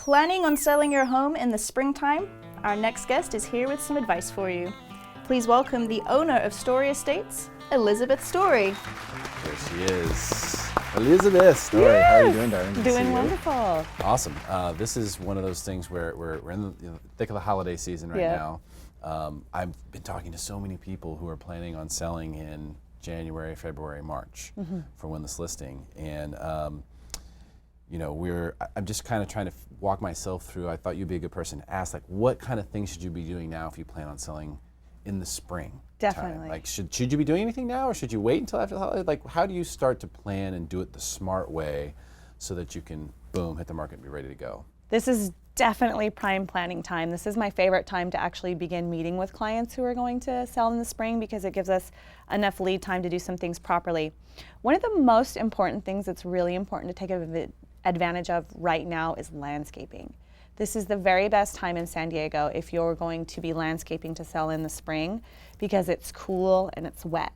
Planning on selling your home in the springtime? Our next guest is here with some advice for you. Please welcome the owner of Story Estates, Elizabeth Story. There she is. Elizabeth Story. Yes. How are you doing, darling? Good doing wonderful. Awesome. This is one of those things where we're in the thick of the holiday season right now. I've been talking to so many people who are planning on selling in January, February, March for when this listing. And you know, I'm just kind of trying to walk myself through. I thought you'd be a good person to ask, like, what kind of things should you be doing now if you plan on selling in the spring? Definitely. Time? Like, should you be doing anything now, or should you wait until after the holiday? Like, how do you start to plan and do it the smart way so that you can, boom, hit the market and be ready to go? This is definitely prime planning time. This is my favorite time to actually begin meeting with clients who are going to sell in the spring, because it gives us enough lead time to do some things properly. One of the most important things that's really important to take advantage of right now is landscaping. This is the very best time in San Diego if you're going to be landscaping to sell in the spring, because it's cool and it's wet.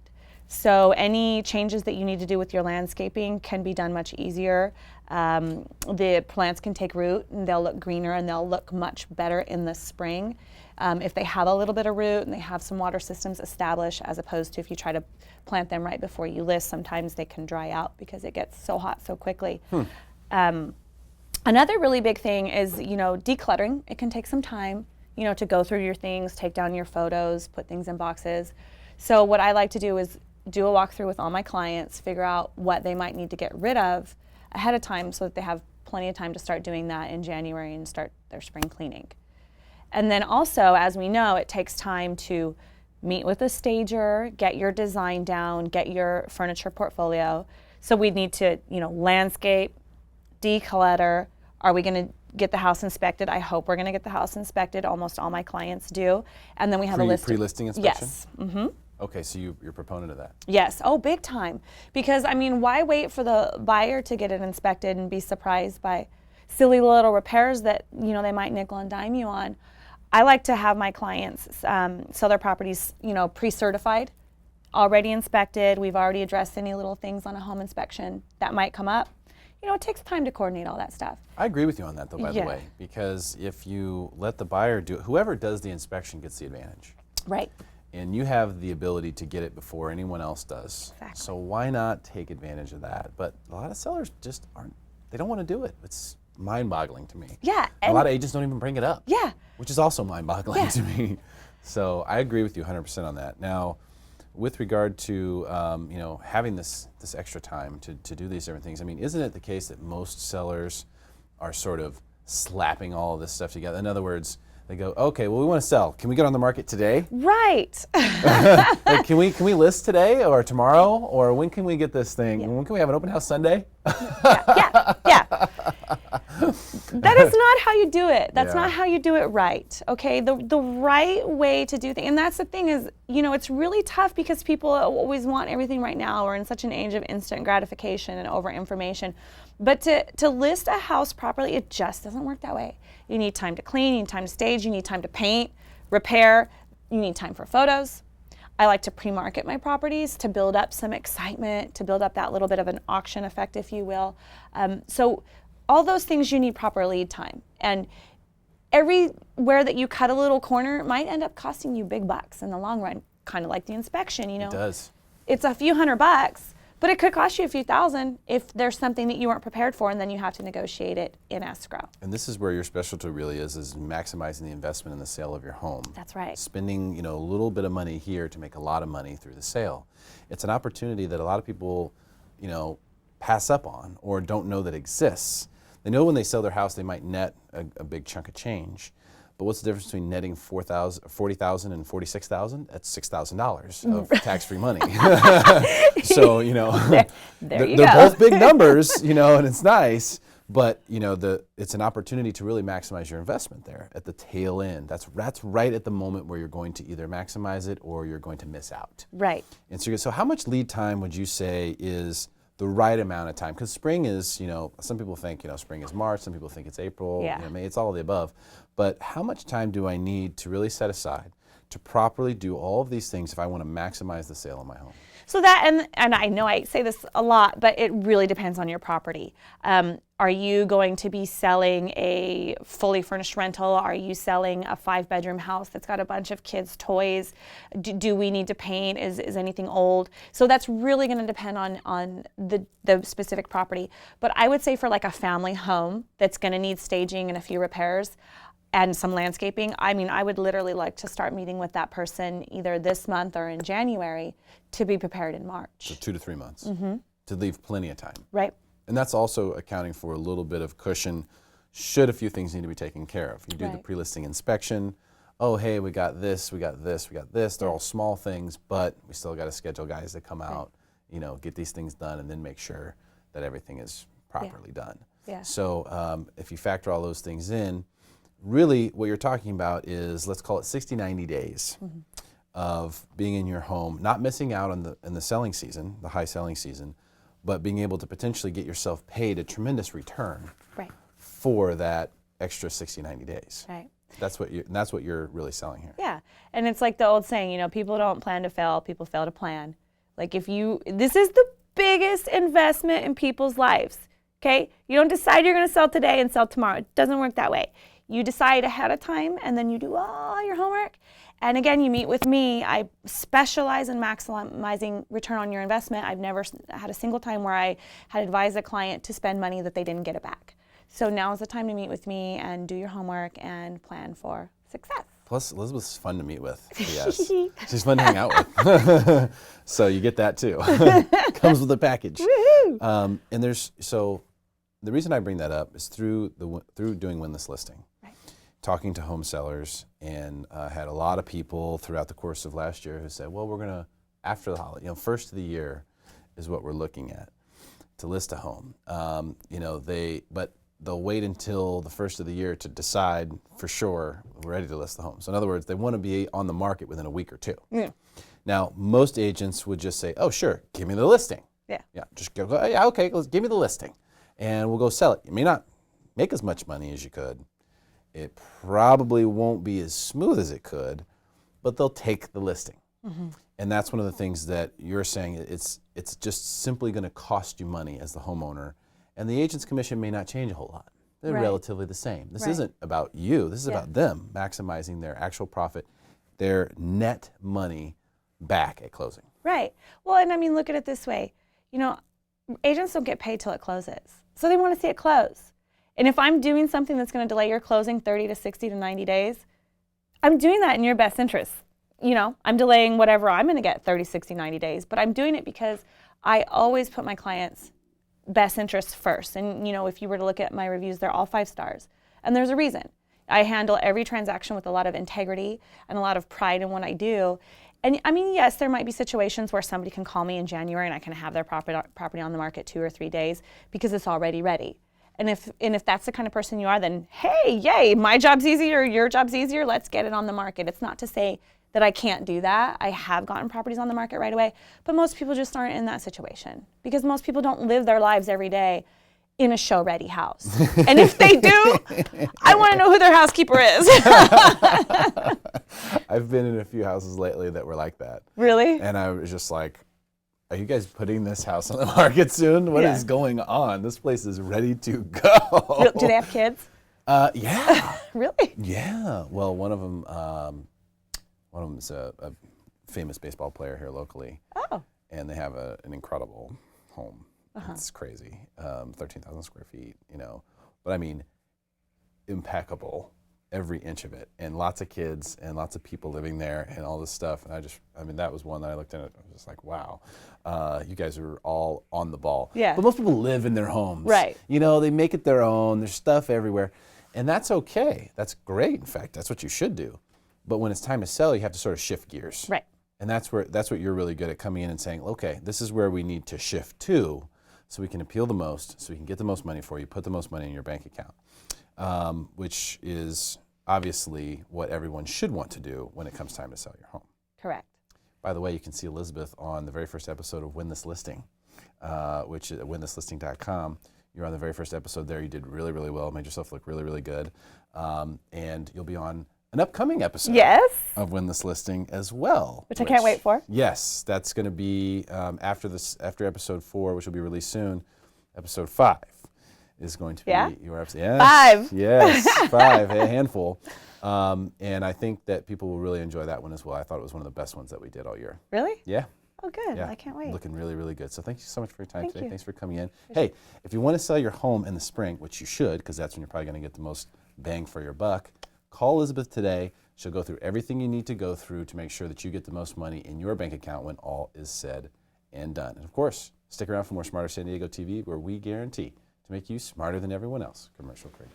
So any changes that you need to do with your landscaping can be done much easier. The plants can take root and they'll look greener and they'll look much better in the spring. If they have a little bit of root and they have some water systems established, as opposed to if you try to plant them right before you list, sometimes they can dry out because it gets so hot so quickly. Another really big thing is, you know, decluttering. It can take some time, you know, to go through your things, take down your photos, put things in boxes. So what I like to do is do a walkthrough with all my clients, figure out what they might need to get rid of ahead of time so that they have plenty of time to start doing that in January and start their spring cleaning. And then also, as we know, it takes time to meet with a stager, get your design down, get your furniture portfolio. So we need to, you know, landscape, declutter. Are we going to get the house inspected? I hope we're going to get the house inspected. Almost all my clients do. And then we have a list. Pre-listing inspection? Yes. Okay, so you're a proponent of that. Yes. Oh, big time. Because, I mean, why wait for the buyer to get it inspected and be surprised by silly little repairs that, you know, they might nickel and dime you on? I like to have my clients sell their properties, you know, pre-certified, already inspected. We've already addressed any little things on a home inspection that might come up. You know, it takes time to coordinate all that stuff. I agree with you on that, though, by the way, because if you let the buyer do it, whoever does the inspection gets the advantage. Right. And you have the ability to get it before anyone else does. Exactly. So why not take advantage of that? But a lot of sellers just they don't want to do it. It's mind-boggling to me. Yeah. A lot of agents don't even bring it up. Yeah. Which is also mind-boggling to me. So I agree with you 100% on that. Now, with regard to you know, having this extra time to do these different things, I mean, isn't it the case that most sellers are sort of slapping all of this stuff together? In other words, they go, okay, well, we want to sell. Can we get on the market today? Right. Like, can we list today or tomorrow, or when can we get this thing? Yeah. When can we have an open house Sunday? Yeah. That is not how you do it. That's Yeah. not how you do it right. Okay, the right way to do things, and that's the thing is, you know, it's really tough because people always want everything right now. We're in such an age of instant gratification and over information. But to list a house properly, it just doesn't work that way. You need time to clean, you need time to stage, you need time to paint, repair, you need time for photos. I like to pre-market my properties to build up some excitement, to build up that little bit of an auction effect, if you will. So all those things, you need proper lead time. And everywhere that you cut a little corner might end up costing you big bucks in the long run, kind of like the inspection, you know. It does. It's a few $100, but it could cost you a few thousand if there's something that you weren't prepared for, and then you have to negotiate it in escrow. And this is where your specialty really is maximizing the investment in the sale of your home. That's right. Spending, you know, a little bit of money here to make a lot of money through the sale. It's an opportunity that a lot of people, you know, pass up on or don't know that exists. They know when they sell their house they might net a big chunk of change. But what's the difference between netting $40,000 and $46,000? That's $6,000 of tax-free money. So, you know, they're both big numbers, you know, and it's nice. But, you know, it's an opportunity to really maximize your investment there at the tail end. That's right at the moment where you're going to either maximize it or you're going to miss out. Right. And so how much lead time would you say is the right amount of time? Because spring is, you know, some people think, you know, spring is March, some people think it's April, Yeah. you know, May, it's all of the above. But how much time do I need to really set aside to properly do all of these things if I want to maximize the sale of my home? So that, and I know I say this a lot, but it really depends on your property. Are you going to be selling a fully furnished rental? Are you selling a 5-bedroom house that's got a bunch of kids' toys? Do we need to paint? Is anything old? So that's really going to depend on the specific property. But I would say for like a family home that's going to need staging and a few repairs and some landscaping, I mean, I would literally like to start meeting with that person either this month or in January to be prepared in March. So 2 to 3 months to leave plenty of time. Right. And that's also accounting for a little bit of cushion should a few things need to be taken care of. You do the pre-listing inspection. Oh, hey, we got this, we got this, we got this. They're all small things, but we still got to schedule guys to come out, you know, get these things done and then make sure that everything is properly done. Yeah. So if you factor all those things in, really what you're talking about is, let's call it 60, 90 days of being in your home, not missing out on the selling season, the high selling season, but being able to potentially get yourself paid a tremendous return for that extra 60, 90 days. Right. That's what you're really selling here. Yeah. And it's like the old saying, you know, people don't plan to fail, people fail to plan. Like this is the biggest investment in people's lives, okay? You don't decide you're going to sell today and sell tomorrow. It doesn't work that way. You decide ahead of time and then you do all your homework. And again, you meet with me. I specialize in maximizing return on your investment. I've never had a single time where I had advised a client to spend money that they didn't get it back. So now is the time to meet with me and do your homework and plan for success. Plus, Elizabeth's fun to meet with. Yes. She's fun to hang out with. So you get that too. Comes with a package. Woohoo! And the reason I bring that up is through doing Win This Listing. Talking to home sellers, and had a lot of people throughout the course of last year who said, well, we're going to, after the holiday, first of the year is what we're looking at to list a home. But they'll wait until the first of the year to decide for sure we're ready to list the home. So in other words, they want to be on the market within a week or two. Yeah. Now, most agents would just say, oh, sure, give me the listing. Yeah. Yeah, just go, yeah, okay, give me the listing, and we'll go sell it. You may not make as much money as you could. It probably won't be as smooth as it could, but they'll take the listing. And that's one of the things that you're saying. It's just simply going to cost you money as the homeowner, and the agent's commission may not change a whole lot. They're relatively the same. This isn't about you. This is about them maximizing their actual profit, their net money back at closing. Right. Well, and I mean, look at it this way. You know, agents don't get paid till it closes. So they want to see it close. And if I'm doing something that's going to delay your closing 30 to 60 to 90 days, I'm doing that in your best interest. You know, I'm delaying whatever I'm going to get 30, 60, 90 days, but I'm doing it because I always put my clients' best interests first. And, you know, if you were to look at my reviews, they're all 5 stars. And there's a reason. I handle every transaction with a lot of integrity and a lot of pride in what I do. And I mean, yes, there might be situations where somebody can call me in January and I can have their property on the market 2 or 3 days because it's already ready. And if that's the kind of person you are, then hey, yay, my job's easier, your job's easier, let's get it on the market. It's not to say that I can't do that. I have gotten properties on the market right away, but most people just aren't in that situation because most people don't live their lives every day in a show-ready house. And if they do, I want to know who their housekeeper is. I've been in a few houses lately that were like that. Really? And I was just like, are you guys putting this house on the market soon? What is going on? This place is ready to go. Do they have kids? Yeah. Really? Yeah. Well, one of them is a famous baseball player here locally. Oh. And they have an incredible home. It's crazy. 13,000 square feet, you know. But I mean, impeccable, every inch of it. And lots of kids and lots of people living there and all this stuff. And that was one that I looked at and I was just like, wow, you guys are all on the ball. Yeah. But most people live in their homes. Right. You know, they make it their own. There's stuff everywhere. And that's okay. That's great. In fact, that's what you should do. But when it's time to sell, you have to sort of shift gears. Right. And that's what you're really good at, coming in and saying, okay, this is where we need to shift to so we can appeal the most, so we can get the most money for you, put the most money in your bank account, which is obviously what everyone should want to do when it comes time to sell your home. Correct. By the way, you can see Elizabeth on the very first episode of Win This Listing, which is at winthislisting.com. You're on the very first episode there. You did really, really well, made yourself look really, really good. And you'll be on an upcoming episode Yes. of Win This Listing as well. Which I can't wait for. Yes, that's going to be after episode 4, which will be released soon. Episode 5 is going to be your episode. Yes, 5. Yes, 5, a handful. And I think that people will really enjoy that one as well. I thought it was one of the best ones that we did all year. Really? Yeah. Oh, good. Yeah. I can't wait. Looking really, really good. So thank you so much for your time Thank today. you. Thanks for coming in. Hey, if you want to sell your home in the spring, which you should, because that's when you're probably going to get the most bang for your buck, call Elizabeth today. She'll go through everything you need to go through to make sure that you get the most money in your bank account when all is said and done. And of course, stick around for more Smarter San Diego TV, where we guarantee to make you smarter than everyone else. Commercial free.